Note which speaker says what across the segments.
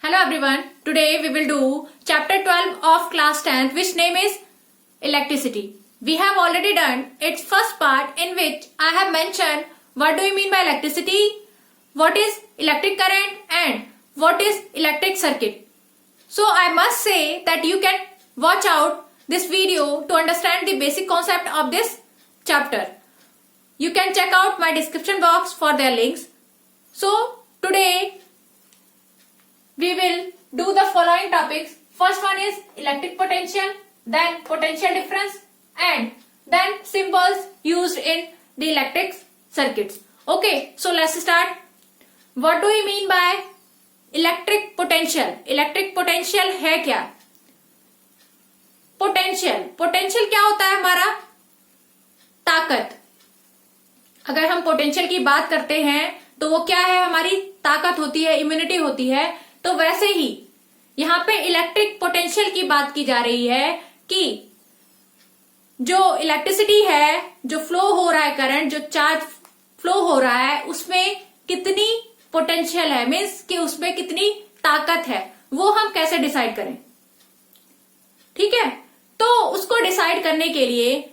Speaker 1: Hello everyone. Today we will do chapter 12 of class 10th which name is electricity. We have already done its first part in which I have mentioned what do you mean by electricity, what is electric current and what is electric circuit. So I must say that you can watch out this video to understand the basic concept of this chapter. You can check out my description box for their links. So today we will do the following topics. First one is electric potential, then potential difference and then symbols used in the electric circuits. Okay, so let's start. What do you mean by electric potential? Electric potential है क्या? Potential क्या होता है? हमारा ताकत. अगर हम potential की बात करते हैं तो वो क्या है? हमारी ताकत होती है, इम्यूनिटी होती है. तो वैसे ही यहाँ पे इलेक्ट्रिक पोटेंशियल की बात की जा रही है कि जो इलेक्ट्रिसिटी है, जो फ्लो हो रहा है करंट, जो चार्ज फ्लो हो रहा है, उसमें कितनी पोटेंशियल है, मीन्स कि उसमें कितनी ताकत है, वो हम कैसे डिसाइड करें. ठीक है, तो उसको डिसाइड करने के लिए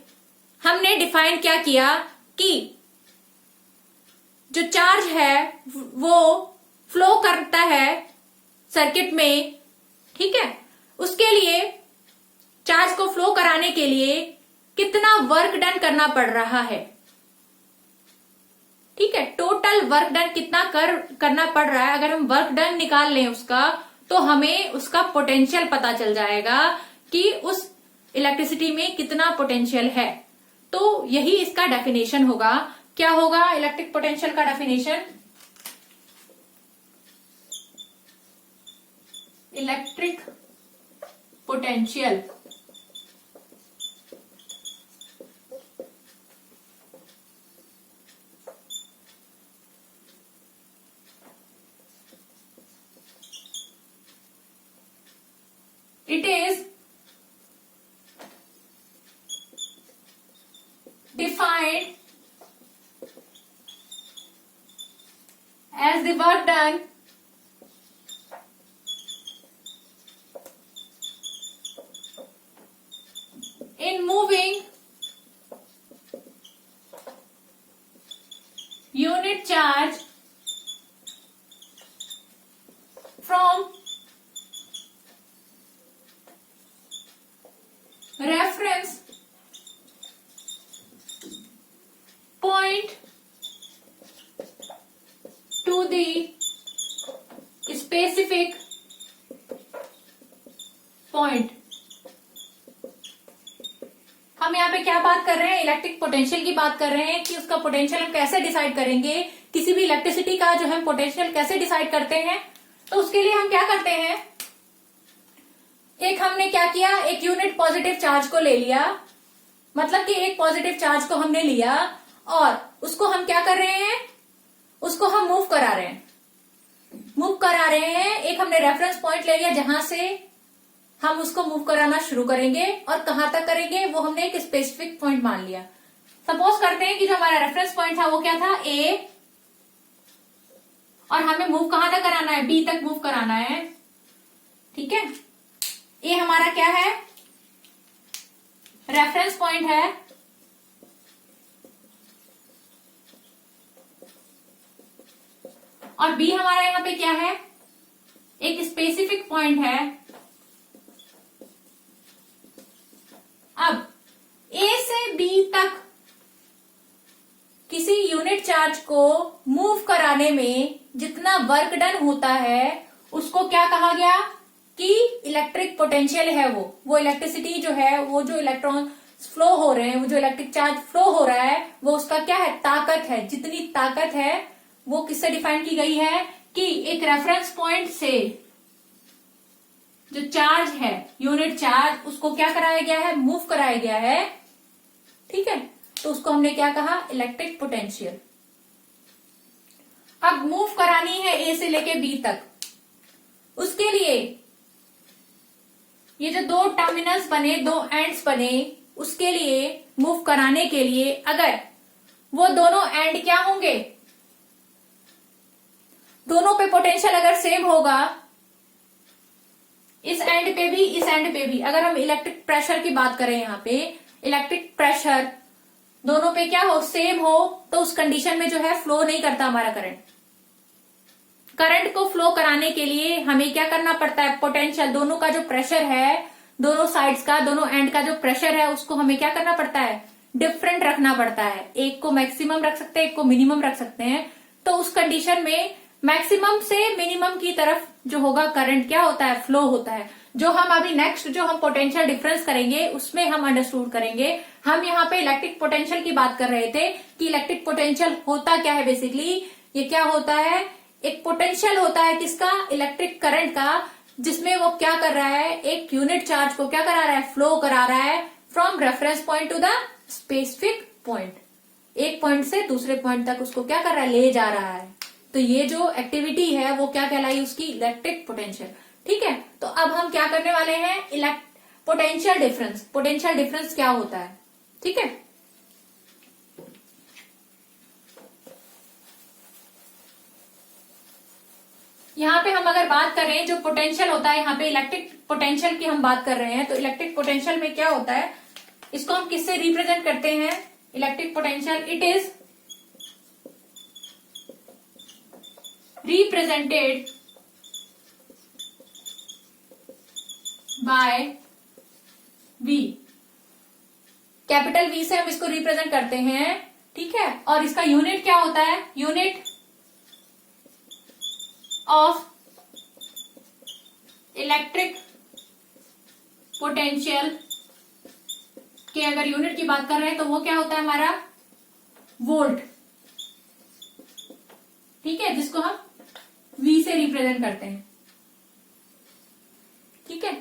Speaker 1: हमने डिफाइन क्या किया कि जो चार्ज है वो फ्लो करता है सर्किट में. ठीक है, उसके लिए चार्ज को फ्लो कराने के लिए कितना वर्क डन करना पड़ रहा है. ठीक है, टोटल वर्क डन कितना करना पड़ रहा है. अगर हम वर्क डन निकाल लें उसका, तो हमें उसका पोटेंशियल पता चल जाएगा कि उस इलेक्ट्रिसिटी में कितना पोटेंशियल है. तो यही इसका डेफिनेशन होगा. क्या होगा इलेक्ट्रिक पोटेंशियल का definition? Electric potential it is defined as the work done in moving unit charge from reference point to the specific point. हम यहाँ पे क्या बात कर रहे हैं? इलेक्ट्रिक पोटेंशियल की बात कर रहे हैं कि उसका पोटेंशियल हम कैसे डिसाइड करेंगे. किसी भी इलेक्ट्रिसिटी का जो हम पोटेंशियल कैसे डिसाइड करते हैं, तो उसके लिए हम क्या करते हैं, एक हमने क्या किया, एक यूनिट पॉजिटिव चार्ज को ले लिया. मतलब कि एक पॉजिटिव चार्ज को हमने लिया और उसको हम क्या कर रहे हैं, उसको हम मूव करा रहे हैं. एक हमने रेफरेंस पॉइंट ले लिया जहां से हम उसको मूव कराना शुरू करेंगे और कहां तक करेंगे वो हमने एक स्पेसिफिक पॉइंट मान लिया. सपोज करते हैं कि जो हमारा रेफरेंस पॉइंट था वो क्या था, ए, और हमें मूव कहां तक कराना है, बी तक मूव कराना है. ठीक है, ए हमारा क्या है, रेफरेंस पॉइंट है. और बी हमारा यहां पे क्या है, एक स्पेसिफिक पॉइंट है. अब ए से बी तक किसी यूनिट चार्ज को मूव कराने में जितना वर्क डन होता है उसको क्या कहा गया कि इलेक्ट्रिक पोटेंशियल है. वो इलेक्ट्रिसिटी जो है, वो जो इलेक्ट्रॉन फ्लो हो रहे हैं, वो जो इलेक्ट्रिक चार्ज फ्लो हो रहा है, वो उसका क्या है, ताकत है. जितनी ताकत है वो किससे डिफाइन की गई है कि एक रेफरेंस पॉइंट से जो चार्ज है, यूनिट चार्ज, उसको क्या कराया गया है, मूव कराया गया है. ठीक है, तो उसको हमने क्या कहा, इलेक्ट्रिक पोटेंशियल. अब मूव करानी है ए से लेके बी तक. उसके लिए ये जो दो टर्मिनल्स बने, दो एंड्स बने, उसके लिए मूव कराने के लिए अगर वो दोनों एंड क्या होंगे, दोनों पे पोटेंशियल अगर सेम होगा इस एंड पे भी, इस एंड पे भी। अगर हम इलेक्ट्रिक प्रेशर की बात करें, यहाँ पे इलेक्ट्रिक प्रेशर दोनों पे क्या हो, सेम हो, तो उस कंडीशन में जो है फ्लो नहीं करता हमारा करंट। करंट को फ्लो कराने के लिए हमें क्या करना पड़ता है, पोटेंशियल, दोनों का जो प्रेशर है, दोनों साइड्स का, दोनों एंड का जो प्रेशर है उसको हमें क्या करना पड़ता है, डिफरेंट रखना पड़ता है। एक को मैक्सिमम रख सकते हैं, एक को मिनिमम रख सकते हैं। तो उस कंडीशन में मैक्सिमम से मिनिमम की तरफ जो होगा करंट क्या होता है, फ्लो होता है। जो हम अभी नेक्स्ट जो हम पोटेंशियल डिफरेंस करेंगे उसमें हम अंडरस्टूड करेंगे। हम यहाँ पे इलेक्ट्रिक पोटेंशियल की बात कर रहे थे कि इलेक्ट्रिक पोटेंशियल होता क्या है। बेसिकली ये क्या होता है, एक पोटेंशियल होता है किसका, इलेक्ट्रिक करंट का, जिसमें वो क्या कर रहा है, एक यूनिट चार्ज को क्या करा रहा है, फ्लो करा रहा है from reference point two the specific point. एक पॉइंट से दूसरे पॉइंट तक उसको क्या कर रहा है, ले जा रहा है। तो ये जो एक्टिविटी है वो क्या कहलाई, उसकी इलेक्ट्रिक पोटेंशियल। ठीक है, तो अब हम क्या करने वाले हैं, पोटेंशियल डिफरेंस। पोटेंशियल डिफरेंस क्या होता है, ठीक है। यहाँ पे हम अगर बात करें जो पोटेंशियल होता है, यहाँ पे इलेक्ट्रिक पोटेंशियल की हम बात कर रहे हैं, तो इलेक्ट्रिक पोटेंशियल में क्या होता है, इसको हम किससे रिप्रेजेंट करते हैं, electric potential, it is represented by V। Capital V से हम इसको रिप्रेजेंट करते हैं, ठीक है। और इसका यूनिट क्या होता है, यूनिट ऑफ इलेक्ट्रिक पोटेंशियल के अगर यूनिट की बात कर रहे हैं तो वो क्या होता है हमारा, वोल्ट, ठीक है, जिसको हम V से रिप्रेजेंट करते हैं, ठीक है।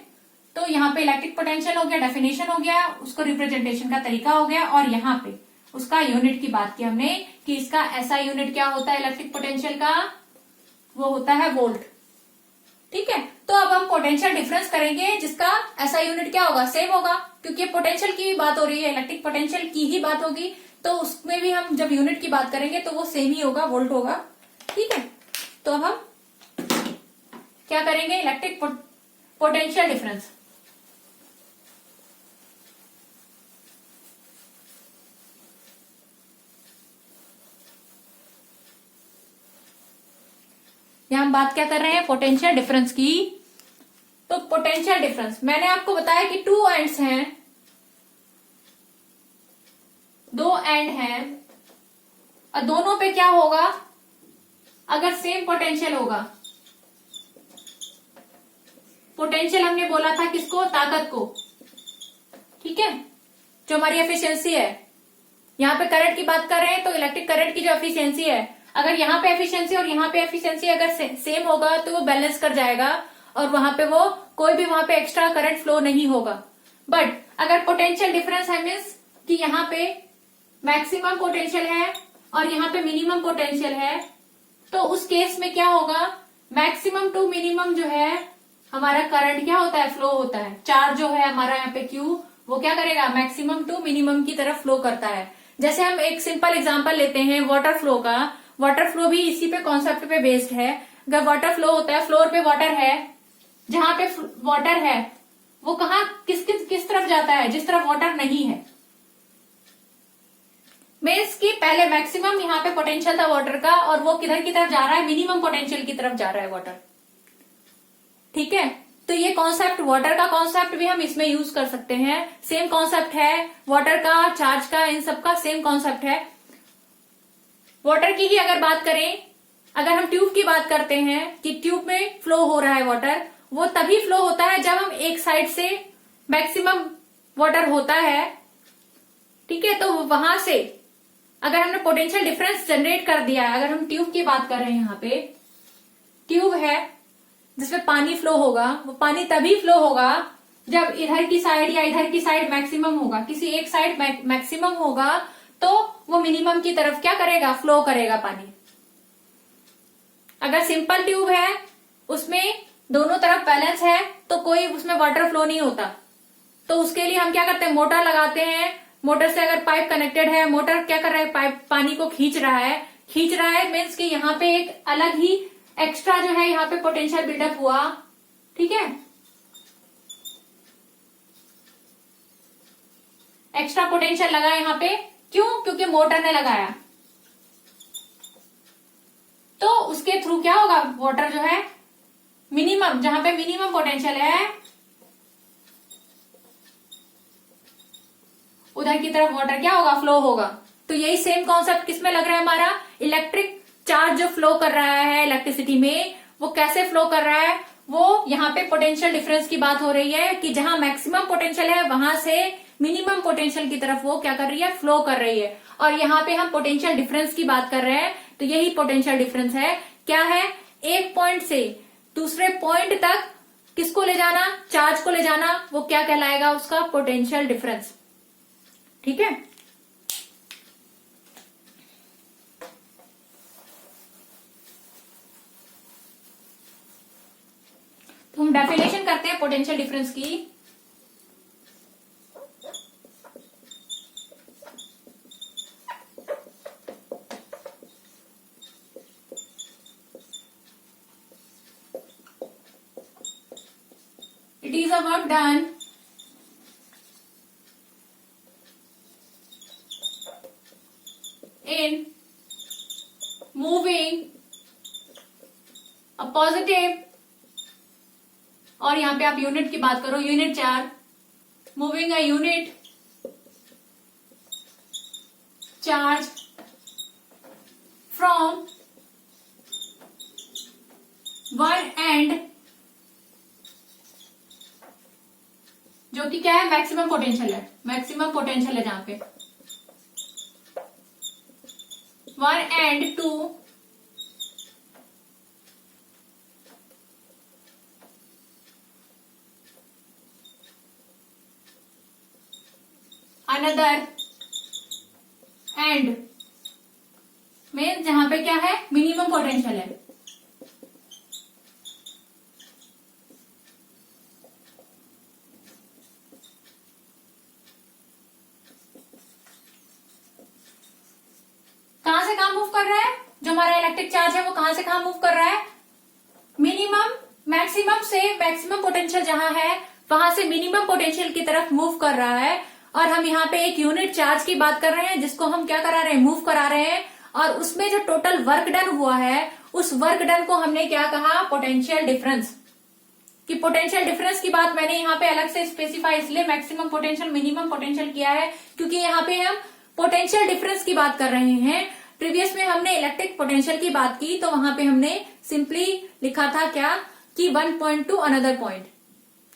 Speaker 1: तो यहाँ पे इलेक्ट्रिक पोटेंशियल हो गया, डेफिनेशन हो गया, उसको रिप्रेजेंटेशन का तरीका हो गया, और यहाँ पे उसका यूनिट की बात की हमने कि इसका ऐसा यूनिट क्या होता है इलेक्ट्रिक पोटेंशियल का, वो होता है वोल्ट, ठीक है। तो अब हम पोटेंशियल डिफरेंस करेंगे जिसका ऐसा यूनिट क्या होगा, सेम होगा, क्योंकि पोटेंशियल की भी बात हो रही है, इलेक्ट्रिक पोटेंशियल की ही बात होगी, तो उसमें भी हम जब यूनिट की बात करेंगे तो वो सेम ही होगा, वोल्ट होगा, ठीक है। तो अब हम क्या करेंगे, इलेक्ट्रिक पोटेंशियल डिफरेंस। यहां हम बात क्या कर रहे हैं, पोटेंशियल डिफरेंस की। तो पोटेंशियल डिफरेंस मैंने आपको बताया कि टू एंड्स हैं, दो एंड हैं, और दोनों पे क्या होगा, अगर सेम पोटेंशियल होगा, पोटेंशियल हमने बोला था किसको, ताकत को, ठीक है, जो हमारी एफिशिएंसी है। यहां पे करंट की बात कर रहे हैं तो इलेक्ट्रिक करंट की जो एफिशिएंसी है, अगर यहाँ पे एफिशिएंसी और यहाँ पे एफिशिएंसी अगर सेम होगा तो वो बैलेंस कर जाएगा, और वहां पे वो कोई भी वहां पे एक्स्ट्रा करंट फ्लो नहीं होगा। बट अगर पोटेंशियल डिफरेंस है, मीन्स कि यहाँ पे मैक्सिमम पोटेंशियल है और यहाँ पे मिनिमम पोटेंशियल है, तो उस केस में क्या होगा, मैक्सिमम टू मिनिमम जो है हमारा करंट क्या होता है, फ्लो होता है। चार्ज जो है हमारा यहाँ पे क्यू, वो क्या करेगा, मैक्सिमम टू मिनिमम की तरफ फ्लो करता है। जैसे हम एक सिंपल एग्जांपल लेते हैं वाटर फ्लो का। वाटर फ्लो भी इसी पे कॉन्सेप्ट पे बेस्ड है। अगर वाटर फ्लो होता है, फ्लोर पे वाटर है, जहां पे वाटर है वो कहाँ किस तरफ जाता है, जिस तरफ वाटर नहीं है। मीन्स कि पहले मैक्सिमम यहाँ पे पोटेंशियल था वाटर का, और वो किधर की तरफ जा रहा है, मिनिमम पोटेंशियल की तरफ जा रहा है वाटर, ठीक है। तो ये कॉन्सेप्ट, वाटर का कॉन्सेप्ट भी हम इसमें यूज कर सकते हैं। सेम कॉन्सेप्ट है वाटर का, चार्ज का, इन सब का सेम कॉन्सेप्ट है। वाटर की ही अगर बात करें, अगर हम ट्यूब की बात करते हैं कि ट्यूब में फ्लो हो रहा है वाटर, वो तभी फ्लो होता है जब हम एक साइड से मैक्सिमम वाटर होता है, ठीक है। तो वहां से अगर हमने पोटेंशियल डिफरेंस जनरेट कर दिया है, अगर हम ट्यूब की बात कर रहे हैं, यहाँ पे ट्यूब है जिसमें पानी फ्लो होगा, वो पानी तभी फ्लो होगा जब इधर की साइड या इधर की साइड मैक्सिमम होगा, किसी एक साइड मैक्सिमम होगा तो वो मिनिमम की तरफ क्या करेगा, फ्लो करेगा पानी। अगर सिंपल ट्यूब है, उसमें दोनों तरफ बैलेंस है, तो कोई उसमें वाटर फ्लो नहीं होता। तो उसके लिए हम क्या करते हैं, मोटर लगाते हैं। मोटर से अगर पाइप कनेक्टेड है, मोटर क्या कर रहा है, पाइप पानी को खींच रहा है मीन्स कि यहाँ पे एक अलग ही एक्स्ट्रा जो है यहाँ पे पोटेंशियल बिल्डअप हुआ, ठीक है। एक्स्ट्रा पोटेंशियल लगा यहाँ पे, क्यों? क्योंकि मोटर ने लगाया। तो उसके थ्रू क्या होगा, वाटर जो है मिनिमम, जहां पे मिनिमम पोटेंशियल है उधर की तरफ वाटर क्या होगा, फ्लो होगा। तो यही सेम कॉन्सेप्ट किसमें लग रहा है, हमारा इलेक्ट्रिक चार्ज जो फ्लो कर रहा है इलेक्ट्रिसिटी में, वो कैसे फ्लो कर रहा है, वो यहाँ पे पोटेंशियल डिफरेंस की बात हो रही है कि जहां मैक्सिमम पोटेंशियल है वहां से मिनिमम पोटेंशियल की तरफ वो क्या कर रही है, फ्लो कर रही है। और यहाँ पे हम पोटेंशियल डिफरेंस की बात कर रहे हैं, तो यही पोटेंशियल डिफरेंस है। क्या है, एक पॉइंट से दूसरे पॉइंट तक किसको ले जाना, चार्ज को ले जाना, वो क्या कहलाएगा, उसका पोटेंशियल डिफरेंस। ठीक है, तो हम डेफिनेशन करते हैं पोटेंशियल डिफरेंस की। It is a work done in moving a positive, और यहां पे आप यूनिट की बात करो, unit charge, moving a unit charge from one end, जो कि क्या है, मैक्सिमम पोटेंशियल है, मैक्सिमम पोटेंशियल है जहां पे, one end to another end, में जहां पे क्या है, मिनिमम पोटेंशियल है। कहां से कहां मूव कर रहा है, जो हमारा इलेक्ट्रिक चार्ज है वो कहां से कहां मूव कर रहा है, मिनिमम, मैक्सिमम से मैक्सिमम पोटेंशियल जहां है वहां से मिनिमम पोटेंशियल की तरफ मूव कर रहा है। और हम यहाँ पे एक यूनिट चार्ज की बात कर रहे हैं जिसको हम क्या करा रहे हैं, मूव करा रहे हैं। और उसमें जो टोटल वर्क डन हुआ है उस वर्क डन को हमने क्या कहा, पोटेंशियल डिफरेंस। कि पोटेंशियल डिफरेंस की बात मैंने यहाँ पे अलग से स्पेसिफाई इसलिए मैक्सिमम पोटेंशियल मिनिमम पोटेंशियल किया है, क्योंकि यहाँ पे हम पोटेंशियल डिफरेंस की बात कर रहे हैं। प्रीवियस में हमने इलेक्ट्रिक पोटेंशियल की बात की तो वहां पे हमने सिंपली लिखा था क्या, कि one point two another point,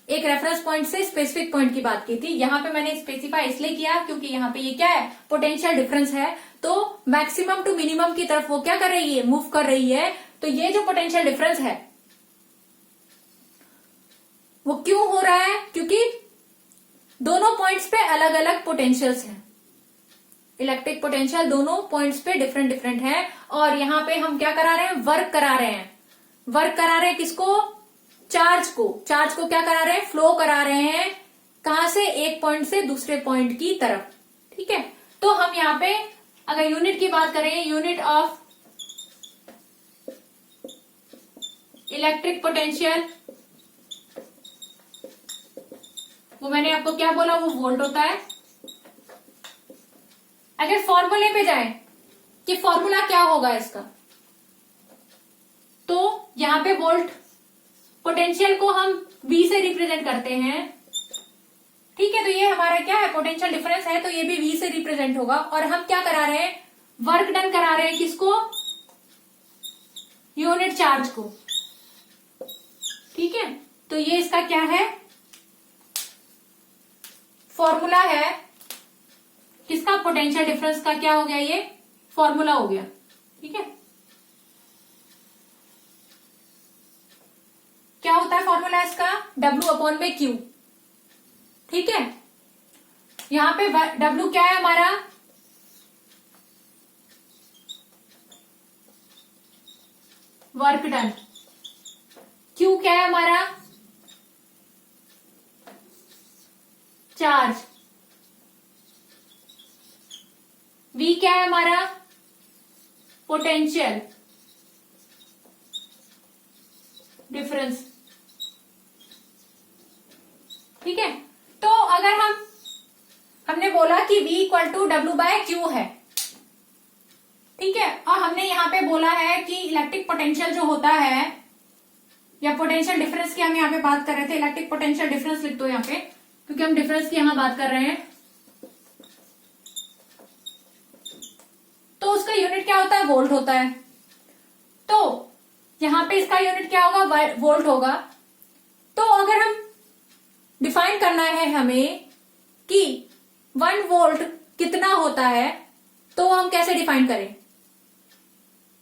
Speaker 1: एक रेफरेंस पॉइंट से स्पेसिफिक पॉइंट की बात की थी। यहाँ पे मैंने स्पेसिफाई इसलिए किया क्योंकि यहाँ पे ये क्या है, पोटेंशियल डिफरेंस है। तो मैक्सिमम टू मिनिमम की तरफ वो क्या कर रही है, मूव कर रही है। तो ये जो पोटेंशियल डिफरेंस है वो क्यों हो रहा है, क्योंकि दोनों पॉइंट्स पे अलग अलग पोटेंशियल्स हैं। इलेक्ट्रिक पोटेंशियल दोनों पॉइंट्स पे डिफरेंट डिफरेंट है। और यहाँ पे हम क्या करा रहे हैं, वर्क करा रहे हैं। वर्क करा रहे हैं किसको, चार्ज को। चार्ज को क्या करा रहे हैं, फ्लो करा रहे हैं। कहां से, एक पॉइंट से दूसरे पॉइंट की तरफ। ठीक है, तो हम यहाँ पे अगर यूनिट की बात करें, यूनिट ऑफ इलेक्ट्रिक पोटेंशियल, वो मैंने आपको क्या बोला, वो वोल्ट होता है। अगर फॉर्मूले पे जाए कि फॉर्मूला क्या होगा इसका, तो यहां पे वोल्ट पोटेंशियल को हम V से रिप्रेजेंट करते हैं। ठीक है, तो ये हमारा क्या है, पोटेंशियल डिफरेंस है, तो ये भी V से रिप्रेजेंट होगा। और हम क्या करा रहे हैं, वर्क डन करा रहे हैं किसको, यूनिट चार्ज को। ठीक है, तो ये इसका क्या है, फॉर्मूला है किसका, पोटेंशियल डिफरेंस का क्या हो गया, ये फॉर्मूला हो गया। ठीक है, क्या होता है फॉर्मूला इसका, W/Q। ठीक है, यहां पे W क्या है हमारा, वर्क डन। Q क्या है हमारा, चार्ज। V क्या है हमारा, पोटेंशियल डिफरेंस। ठीक है, तो अगर हमने बोला कि V इक्वल टू W/Q है, ठीक है। और हमने यहाँ पे बोला है कि इलेक्ट्रिक पोटेंशियल जो होता है, या पोटेंशियल डिफरेंस की हम यहाँ पे बात कर रहे थे, इलेक्ट्रिक पोटेंशियल डिफरेंस लिख दो यहाँ पे, क्योंकि हम डिफरेंस की यहाँ बात कर रहे हैं। तो उसका यूनिट क्या होता है? वोल्ट होता है। तो यहाँ पे इसका यूनिट क्या होगा? वोल्ट होगा। तो अगर हम डिफाइन करना है हमें कि 1 वोल्ट कितना होता है, तो हम कैसे डिफाइन करें?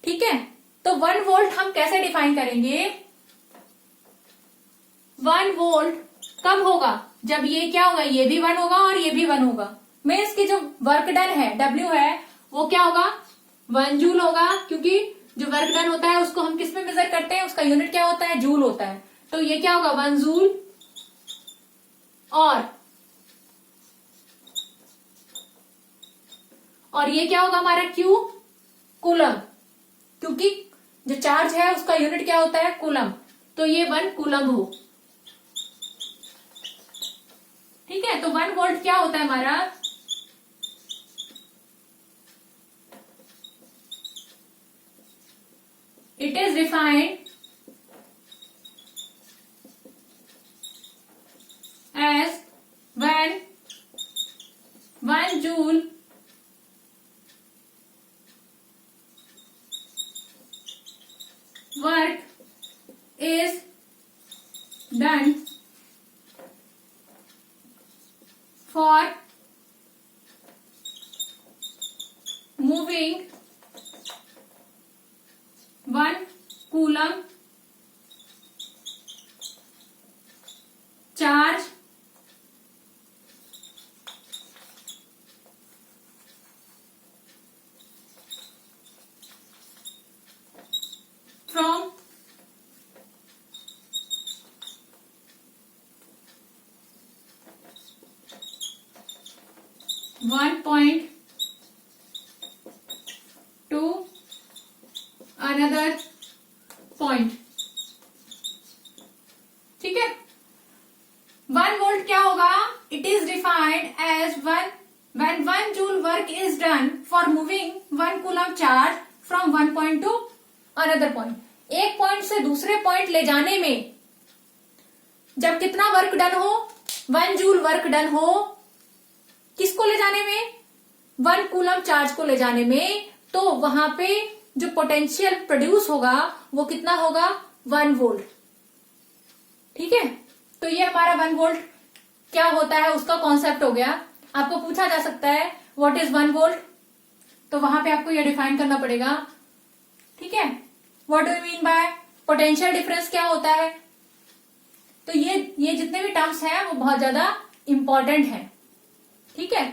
Speaker 1: ठीक है, तो 1 वोल्ट हम कैसे डिफाइन करेंगे? 1 वोल्ट कब होगा? जब ये क्या होगा? ये भी 1 होगा और ये भी 1 होगा। मीन्स की जो वर्क डन है, W है, वो क्या होगा? 1 जूल होगा, क्योंकि जो वर्क डन होता है उसको हम किस में मेजर करते हैं? उसका यूनिट क्या होता है? जूल होता है। तो ये क्या होगा? 1 जूल। और ये क्या होगा हमारा? Q, कूलम, क्योंकि जो चार्ज है उसका यूनिट क्या होता है? कूलम। तो ये 1 कूलम हो, ठीक है। तो 1 वोल्ट क्या होता है हमारा? It is defined as when 1 joule work is done for moving 1 coulomb charge from one point to another point, ठीक है। 1 वोल्ट क्या होगा? It is defined as when 1 joule work is done for moving 1 coulomb charge from one point to another point. एक point से दूसरे point ले जाने में जब कितना वर्क डन हो? 1 जूल वर्क डन हो। किसको ले जाने में? 1 कूलम चार्ज को ले जाने में। तो वहां पे जो पोटेंशियल प्रोड्यूस होगा वो कितना होगा? 1 वोल्ट, ठीक है। तो ये हमारा 1 वोल्ट क्या होता है उसका कॉन्सेप्ट हो गया। आपको पूछा जा सकता है व्हाट इज 1 वोल्ट, तो वहां पे आपको ये डिफाइन करना पड़ेगा, ठीक है। What do you mean by potential difference क्या होता है? तो ये जितने भी टर्म्स हैं वो बहुत ज्यादा इंपॉर्टेंट है, ठीक है।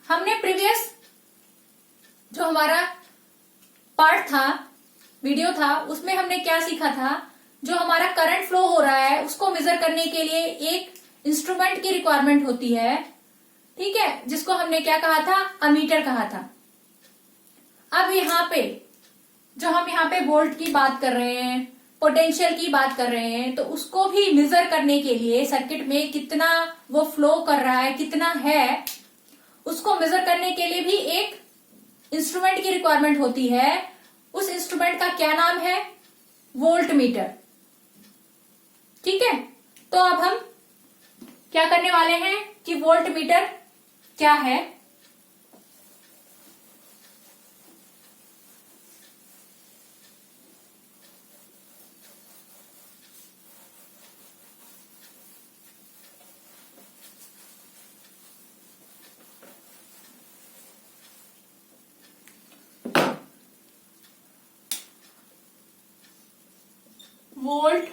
Speaker 1: हमने प्रीवियस जो हमारा पार्ट था, वीडियो था, उसमें हमने क्या सीखा था? जो हमारा करंट फ्लो हो रहा है उसको मेजर करने के लिए एक इंस्ट्रूमेंट की रिक्वायरमेंट होती है, ठीक है, जिसको हमने क्या कहा था? अमीटर कहा था। अब यहाँ पे जो हम यहाँ पे वोल्ट की बात कर रहे हैं, पोटेंशियल की बात कर रहे हैं, तो उसको भी मेजर करने के लिए सर्किट में कितना वो फ्लो कर रहा है, कितना है, उसको मेजर करने के लिए भी एक इंस्ट्रूमेंट की रिक्वायरमेंट होती है। उस इंस्ट्रूमेंट का क्या नाम है? वोल्ट मीटर, ठीक है। तो अब हम क्या करने वाले हैं कि वोल्ट मीटर क्या है? Volt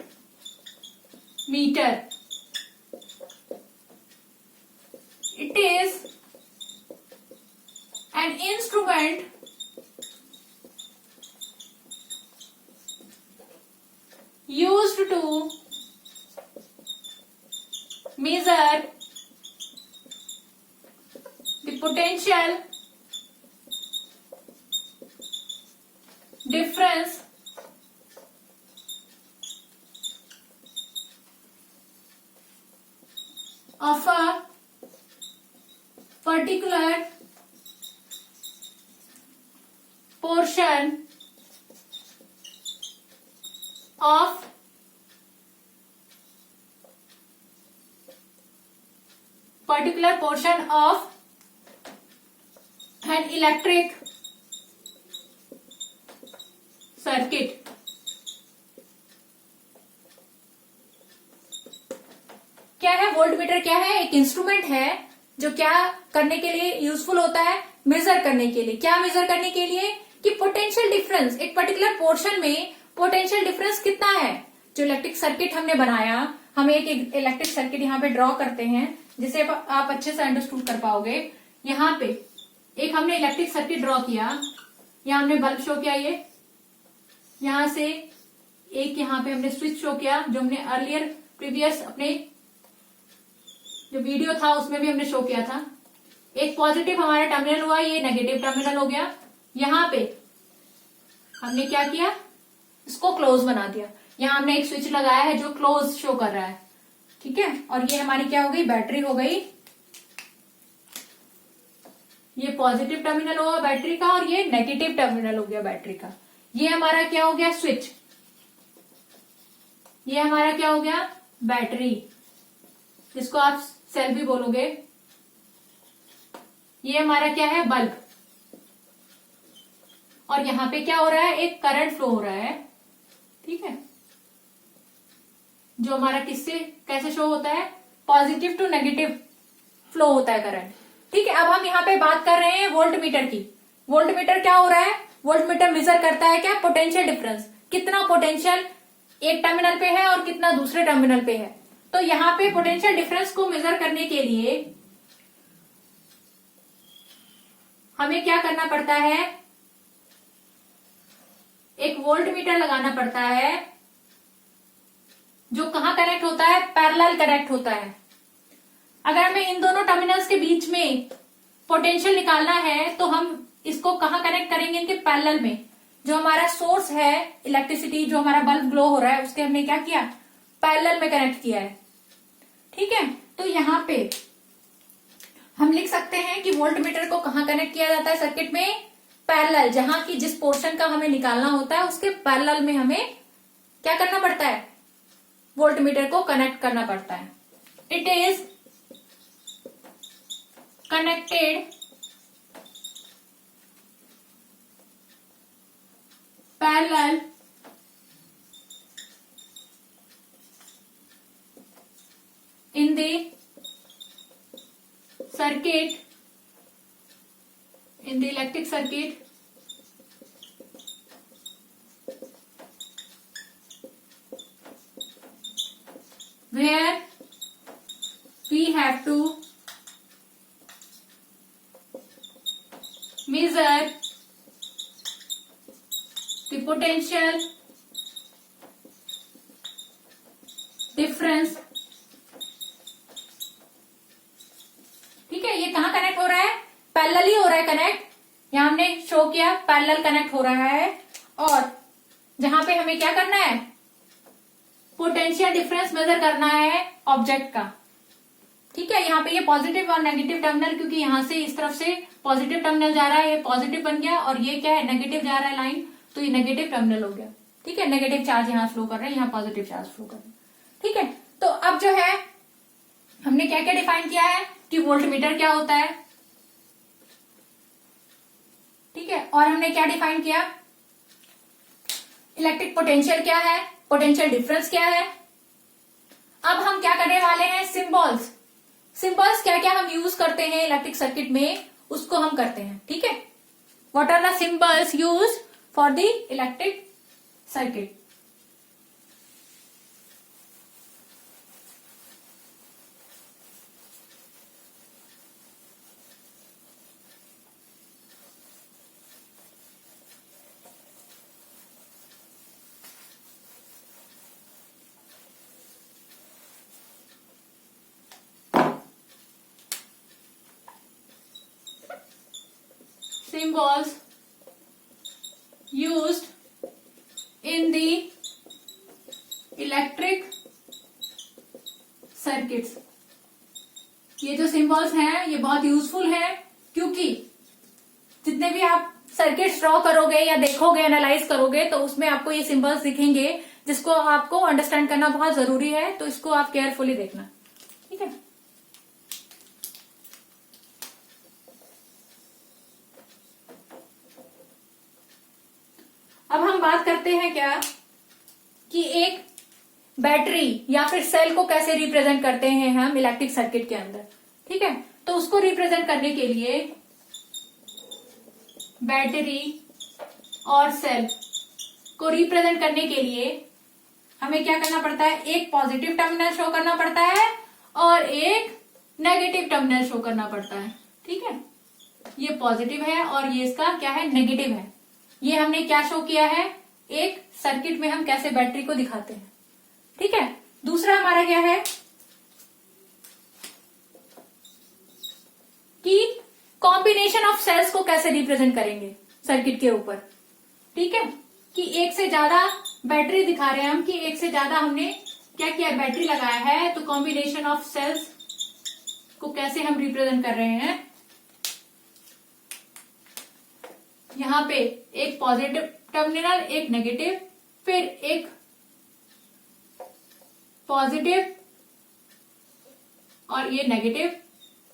Speaker 1: meter, it is an instrument used to measure the potential difference of a particular portion of an electric circuit. क्या है वोल्टमीटर? क्या है? एक इंस्ट्रूमेंट है जो क्या करने के लिए यूजफुल होता है? मेजर करने के लिए। क्या मेजर करने के लिए? कि पोटेंशियल डिफरेंस, एक पर्टिकुलर पोर्शन में पोटेंशियल डिफरेंस कितना है। जो इलेक्ट्रिक सर्किट हमने बनाया, हम एक इलेक्ट्रिक सर्किट यहाँ पे ड्रॉ करते हैं जिसे आप अच्छे से अंडरस्टूड कर पाओगे। यहाँ पे एक हमने इलेक्ट्रिक सर्किट ड्रॉ किया, यहाँ हमने बल्ब शो किया, ये यहां से एक यहाँ पे हमने स्विच शो किया, जो हमने अर्लियर प्रीवियस अपने जो वीडियो था उसमें भी हमने शो किया था। एक पॉजिटिव हमारा टर्मिनल हुआ, ये नेगेटिव टर्मिनल हो गया। यहाँ पे हमने क्या किया? इसको क्लोज बना दिया। यहाँ हमने एक स्विच लगाया है जो क्लोज शो कर रहा है, ठीक है। और ये हमारी क्या हो गई? बैटरी हो गई। ये पॉजिटिव टर्मिनल होगा बैटरी का और ये नेगेटिव टर्मिनल हो गया बैटरी का। ये हमारा क्या हो गया? स्विच। ये हमारा क्या हो गया? बैटरी, जिसको आप सेल भी बोलोगे। ये हमारा क्या है? बल्ब। और यहां पे क्या हो रहा है? एक करंट फ्लो हो रहा है, ठीक है, जो हमारा किससे कैसे शो होता है? पॉजिटिव टू नेगेटिव फ्लो होता है करंट, ठीक है। अब हम यहाँ पे बात कर रहे हैं वोल्टमीटर की। वोल्टमीटर क्या हो रहा है? वोल्टमीटर मेजर करता है क्या? Potential difference. कितना पोटेंशियल एक टर्मिनल पे है और कितना दूसरे टर्मिनल पे है। तो यहाँ पे पोटेंशियल डिफरेंस को मेजर करने के लिए हमें क्या करना पड़ता है? एक वोल्टमीटर लगाना पड़ता है जो कहाँ कनेक्ट होता है? पैरेलल कनेक्ट होता है। अगर हमें इन दोनों टर्मिनल्स के बीच में पोटेंशियल निकालना है तो हम इसको कहाँ कनेक्ट करेंगे? इनके पैरेलल में। जो हमारा सोर्स है इलेक्ट्रिसिटी, जो हमारा बल्ब ग्लो हो रहा है, उसके हमने क्या किया? पैरेलल में कनेक्ट किया है, ठीक है। तो यहाँ पे हम लिख सकते हैं कि वोल्टमीटर को कहाँ कनेक्ट किया जाता है सर्किट में? पैरेलल। जहां की जिस पोर्शन का हमें निकालना होता है उसके पैरेलल में हमें क्या करना पड़ता है? वोल्टमीटर को कनेक्ट करना पड़ता है। It is connected parallel in the circuit, in the electric circuit, where we have to measure the potential difference, ठीक है। ये कहाँ कनेक्ट हो रहा है? पैरेलल ही हो रहा है कनेक्ट। यहां हमने शो किया पैरेलल कनेक्ट हो रहा है। और जहां पे हमें क्या करना है? पोटेंशियल डिफरेंस मेजर करना है ऑब्जेक्ट का, ठीक है। यहाँ पे ये पॉजिटिव और नेगेटिव टर्मिनल, क्योंकि यहाँ से इस तरफ से पॉजिटिव टर्मिनल जा रहा है, ये पॉजिटिव बन गया, और ये क्या है? नेगेटिव जा रहा है लाइन, तो ये नेगेटिव टर्मिनल हो गया, ठीक है। नेगेटिव चार्ज यहाँ फ्लो कर रहा है, यहाँ पॉजिटिव चार्ज फ्लो कर रहा है, ठीक है। तो अब जो है हमने क्या क्या डिफाइन किया है कि वोल्टमीटर क्या होता है, ठीक है। और हमने क्या डिफाइन किया? इलेक्ट्रिक पोटेंशियल क्या है, पोटेंशियल डिफरेंस क्या है। अब हम क्या करने वाले हैं? सिंबल्स। सिंबल्स क्या क्या हम यूज करते हैं इलेक्ट्रिक सर्किट में, उसको हम करते हैं, ठीक है। What are the symbols use for the electric circuit? Symbols used in the electric circuits. ये जो सिंबल्स हैं ये बहुत यूजफुल हैं, क्योंकि जितने भी आप सर्किट ड्रॉ करोगे या देखोगे, एनालाइज करोगे, तो उसमें आपको ये सिंबल्स दिखेंगे जिसको आपको अंडरस्टैंड करना बहुत जरूरी है। तो इसको आप केयरफुली देखना, ठीक है। अब हम बात करते हैं क्या कि एक बैटरी या फिर सेल को कैसे रिप्रेजेंट करते हैं हम इलेक्ट्रिक सर्किट के अंदर, ठीक है। तो उसको रिप्रेजेंट करने के लिए बैटरी और सेल को रिप्रेजेंट करने के लिए हमें क्या करना पड़ता है, एक पॉजिटिव टर्मिनल शो करना पड़ता है और एक नेगेटिव टर्मिनल शो करना पड़ता है, ठीक है। ये पॉजिटिव है और ये इसका क्या है, नेगेटिव है। ये हमने क्या शो किया है, एक सर्किट में हम कैसे बैटरी को दिखाते हैं, ठीक है। दूसरा हमारा क्या है कि कॉम्बिनेशन ऑफ सेल्स को कैसे रिप्रेजेंट करेंगे सर्किट के ऊपर, ठीक है। कि एक से ज्यादा बैटरी दिखा रहे हैं हम, कि एक से ज्यादा हमने क्या किया, बैटरी लगाया है, तो कॉम्बिनेशन ऑफ सेल्स को कैसे हम रिप्रेजेंट कर रहे हैं। यहां पे एक पॉजिटिव टर्मिनल, एक नेगेटिव, फिर एक पॉजिटिव और ये नेगेटिव,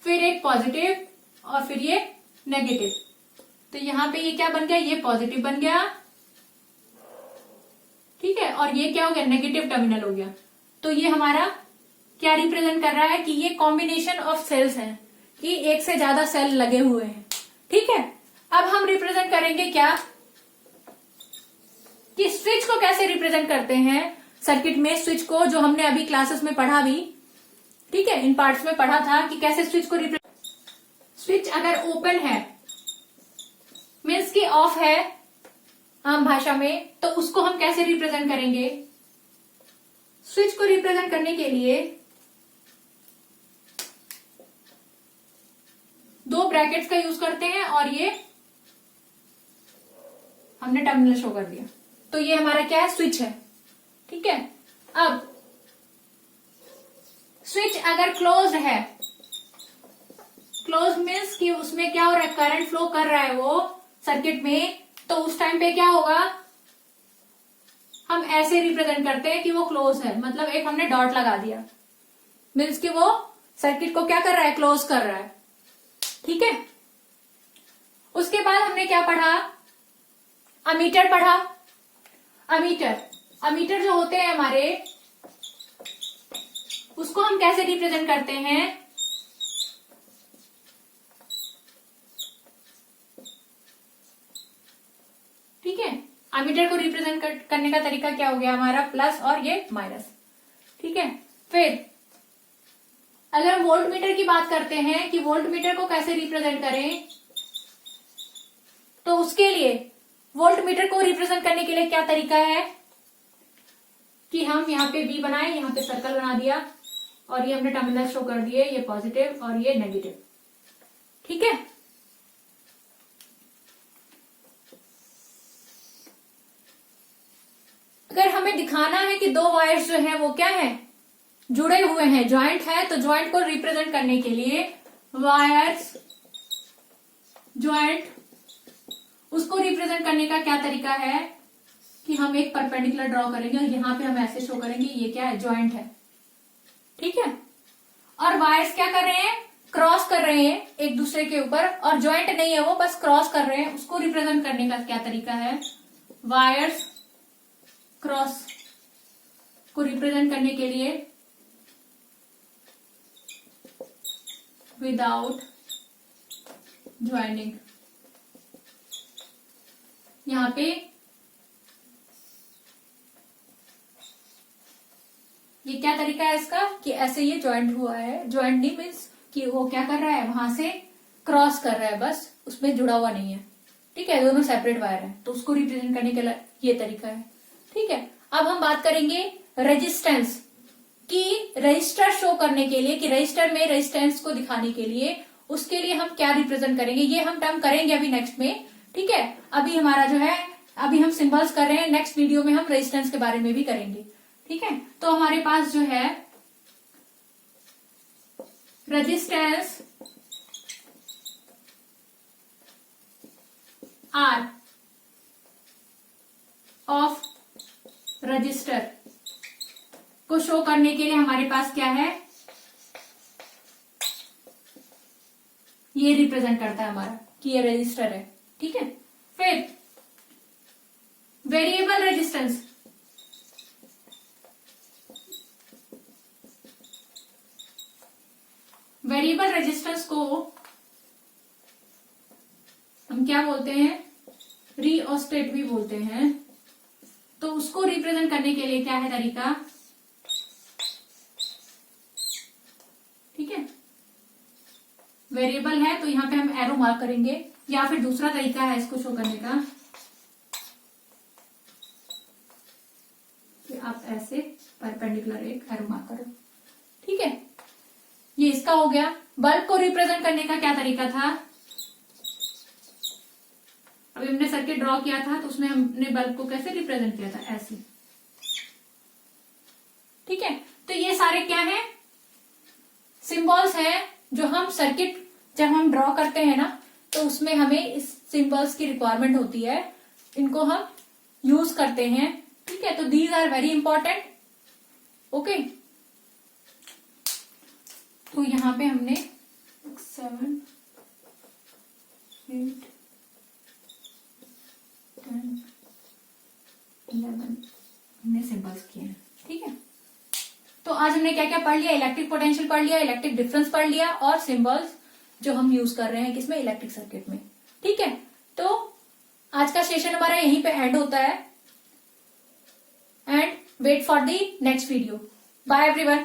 Speaker 1: फिर एक पॉजिटिव और फिर ये नेगेटिव। तो यहां पे ये क्या बन गया, ये पॉजिटिव बन गया, ठीक है, और ये क्या हो गया, नेगेटिव टर्मिनल हो गया। तो ये हमारा क्या रिप्रेजेंट कर रहा है कि ये कॉम्बिनेशन ऑफ सेल्स हैं, कि एक से ज्यादा सेल लगे हुए हैं, ठीक है। अब हम रिप्रेजेंट करेंगे क्या कि स्विच को कैसे रिप्रेजेंट करते हैं सर्किट में। स्विच को जो हमने अभी क्लासेस में पढ़ा भी, ठीक है, इन पार्ट्स में पढ़ा था कि कैसे स्विच को रिप्रेजेंट। स्विच अगर ओपन है मीन्स कि ऑफ है आम भाषा में, तो उसको हम कैसे रिप्रेजेंट करेंगे। स्विच को रिप्रेजेंट करने के लिए दो ब्रैकेट्स का यूज करते हैं और ये हमने टर्मिनल शो कर दिया। तो ये हमारा क्या है, स्विच है, ठीक है। अब स्विच अगर क्लोज्ड है, क्लोज मीन्स कि उसमें क्या हो रहा है, करंट फ्लो कर रहा है वो सर्किट में, तो उस टाइम पे क्या होगा, हम ऐसे रिप्रेजेंट करते हैं कि वो क्लोज है, मतलब एक हमने डॉट लगा दिया, मीन्स कि वो सर्किट को क्या कर रहा है, क्लोज कर रहा है, ठीक है। उसके बाद हमने क्या पढ़ा, अमीटर पढ़ा। अमीटर जो होते हैं हमारे, उसको हम कैसे रिप्रेजेंट करते हैं, ठीक है। अमीटर को रिप्रेजेंट करने का तरीका क्या हो गया हमारा, प्लस और ये माइनस, ठीक है। फिर अगर वोल्ट मीटर की बात करते हैं कि वोल्ट मीटर को कैसे रिप्रेजेंट करें, तो उसके लिए वोल्ट मीटर को रिप्रेजेंट करने के लिए क्या तरीका है कि हम यहाँ पे V बनाए, यहाँ पे सर्कल बना दिया और ये हमने टर्मिनल शो कर दिए, ये पॉजिटिव और ये नेगेटिव, ठीक है। अगर हमें दिखाना है कि दो वायर्स जो हैं वो क्या है, जुड़े हुए हैं, ज्वाइंट है, तो ज्वाइंट को रिप्रेजेंट करने के लिए वायर्स ज्वाइंट, उसको रिप्रेजेंट करने का क्या तरीका है कि हम एक परपेंडिकुलर ड्रॉ करेंगे और यहां पे हम ऐसे शो करेंगे, ये क्या है, ज्वाइंट है, ठीक है। और वायर्स क्या कर रहे हैं, क्रॉस कर रहे हैं एक दूसरे के ऊपर, और ज्वाइंट नहीं है वो, बस क्रॉस कर रहे हैं। उसको रिप्रेजेंट करने का क्या तरीका है, वायर्स क्रॉस को रिप्रेजेंट करने के लिए विदाउट ज्वाइनिंग, यहां पे ये क्या तरीका है इसका कि ऐसे ये ज्वाइंट हुआ है, ज्वाइंट नहीं मीन्स कि वो क्या कर रहा है, वहां से क्रॉस कर रहा है, बस उसमें जुड़ा हुआ नहीं है, ठीक है, दोनों सेपरेट वायर है, तो उसको रिप्रेजेंट करने के लिए ये तरीका है, ठीक है। अब हम बात करेंगे रेजिस्टेंस की, रजिस्टर शो करने के लिए, कि रजिस्टर में रेजिस्टेंस को दिखाने के लिए, उसके लिए हम क्या रिप्रेजेंट करेंगे, ये हम टर्म करेंगे अभी नेक्स्ट में, ठीक है। अभी हमारा जो है, अभी हम सिंबल्स कर रहे हैं, नेक्स्ट वीडियो में हम रेजिस्टेंस के बारे में भी करेंगे, ठीक है। तो हमारे पास जो है resistance R of रजिस्टर को शो करने के लिए हमारे पास क्या है, ये रिप्रेजेंट करता है हमारा कि ये रजिस्टर है। ठीक है, फिर वेरिएबल रेजिस्टेंस, वेरिएबल रेजिस्टेंस को हम क्या बोलते हैं, रिओस्टेट भी बोलते हैं। तो उसको रिप्रेजेंट करने के लिए क्या है तरीका, ठीक है, वेरिएबल है तो यहां पे हम एरो मार्क करेंगे, या फिर दूसरा तरीका है इसको शो करने का कि आप ऐसे परपेंडिकुलर एक एरो मार्क करो। ठीक है, ये इसका हो गया। बल्ब को रिप्रेजेंट करने का क्या तरीका था, अभी हमने सर्किट ड्रॉ किया था तो उसमें हमने बल्ब को कैसे रिप्रेजेंट किया था, ऐसे। ठीक है, तो ये सारे क्या हैं, सिंबल्स हैं जो हम सर्किट जब हम ड्रॉ करते हैं ना तो उसमें हमें इस सिंबल्स की रिक्वायरमेंट होती है, इनको हम यूज करते हैं। ठीक है, तो these are very important. Okay, तो यहां पे हमने 7, 8, 10, 11 हमने सिंबल्स किए हैं। ठीक है, तो आज हमने क्या क्या पढ़ लिया, इलेक्ट्रिक पोटेंशियल पढ़ लिया, इलेक्ट्रिक डिफरेंस पढ़ लिया, और सिंबल्स जो हम यूज कर रहे हैं किसमें, इलेक्ट्रिक सर्किट में। ठीक है, तो आज का सेशन हमारा यहीं पे एंड होता है, and wait for the next video. Bye everyone.